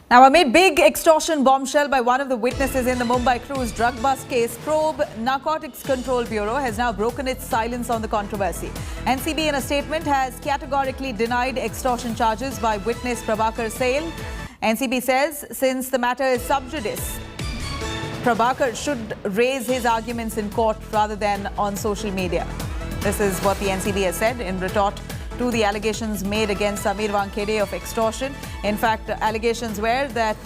Now, amid big extortion bombshell by one of the witnesses in the Mumbai cruise drug bust case, probe Narcotics Control Bureau has now broken its silence on the controversy. NCB, in a statement, has categorically denied extortion charges by witness Prabhakar Sale. NCB says since the matter is sub judice, Prabhakar should raise his arguments in court rather than on social media. This is what the NCB has said in retort to the allegations made against Sameer Wankhede of extortion. In fact, allegations were that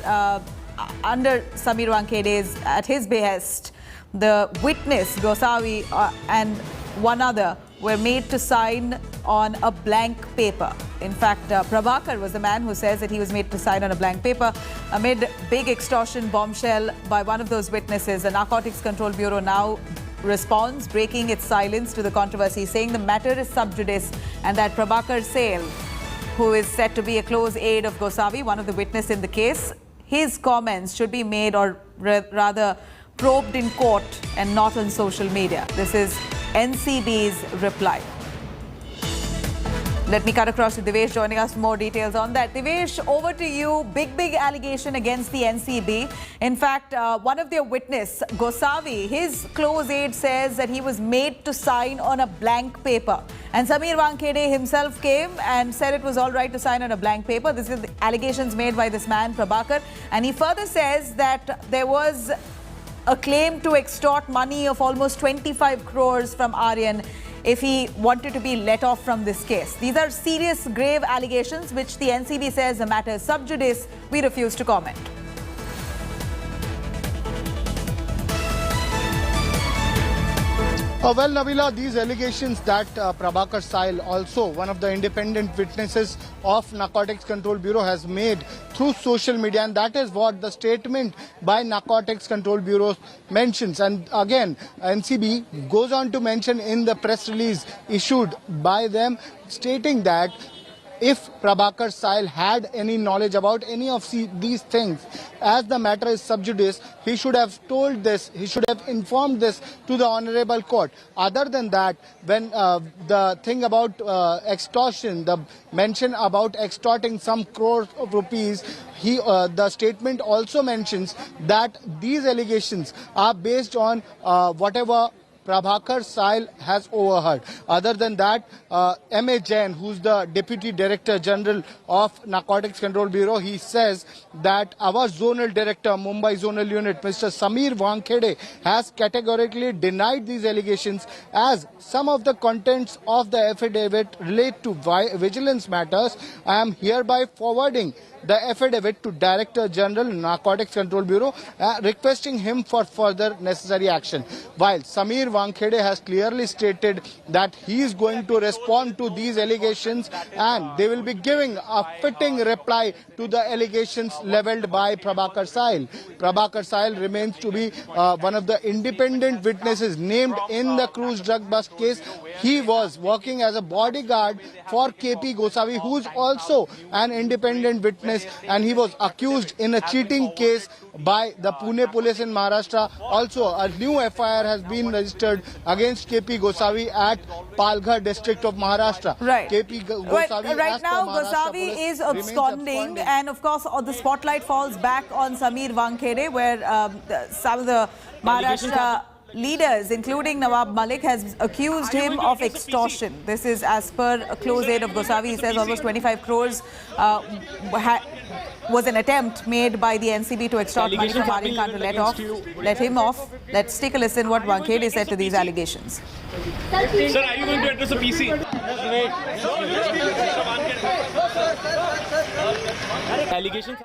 under Sameer Wankhede's, at his behest, the witness, Gosavi, and one other were made to sign on a blank paper. In fact, Prabhakar was the man who says that he was made to sign on a blank paper. Amid big extortion bombshell by one of those witnesses, the Narcotics Control Bureau now responds, breaking its silence to the controversy, saying the matter is sub judice and that Prabhakar Sale, who is said to be a close aide of Gosavi, one of the witnesses in the case, his comments should be made or rather probed in court and not on social media. This is NCB's reply. Let me cut across to Devesh joining us for more details on that. Devesh, over to you. Big allegation against the NCB. In fact, one of their witness, Gosavi, his close aide says that he was made to sign on a blank paper. And Sameer Wankhede himself came and said it was all right to sign on a blank paper. This is the allegations made by this man, Prabhakar. And he further says that there was a claim to extort money of almost 25 crores from Aryan if he wanted to be let off from this case. These are serious, grave allegations which the NCB says the matter is sub judice. We refuse to comment. Well, Nabila, these allegations that Prabhakar Sale, also one of the independent witnesses of Narcotics Control Bureau, has made through social media, and that is what the statement by Narcotics Control Bureau mentions. And again, NCB goes on to mention in the press release issued by them, stating that if Prabhakar Sale had any knowledge about any of these things, as the matter is sub judice, he should have told this, he should have informed this to the Honorable Court. Other than that, when the thing about extortion, the mention about extorting some crores of rupees, the statement also mentions that these allegations are based on whatever Prabhakar Sale has overheard. Other than that, M.A. Jain, who's the Deputy Director General of Narcotics Control Bureau, he says that our Zonal Director, Mumbai Zonal Unit, Mr. Sameer Wankhede, has categorically denied these allegations, as some of the contents of the affidavit relate to vigilance matters. I am hereby forwarding the affidavit to Director General Narcotics Control Bureau, requesting him for further necessary action. While Sameer Wankhede has clearly stated that he is going to respond to these allegations and they will be giving a fitting reply to the allegations levelled by Prabhakar Sale. Prabhakar Sale remains to be one of the independent witnesses named in the cruise drug bust case. He was working as a bodyguard for KP Gosavi, who is also an independent witness, and he was accused in a cheating case by the Pune police in Maharashtra. Also, a new FIR has been registered against KP Gosavi at Palghar district of Maharashtra. Right. KP Gosavi, right now, Gosavi is absconding, and of course, the spotlight falls back on Sameer Wankhede, where some of the Maharashtra leaders, including Nawab Malik, has accused him of extortion. This is as per a close aide of Gosavi. He says almost 25 crores was an attempt made by the NCB to extort money from Aryan Khan to let him off. Let's take a listen what Wankhede said to these allegations. Sir, are you going to address the PC? Allegations.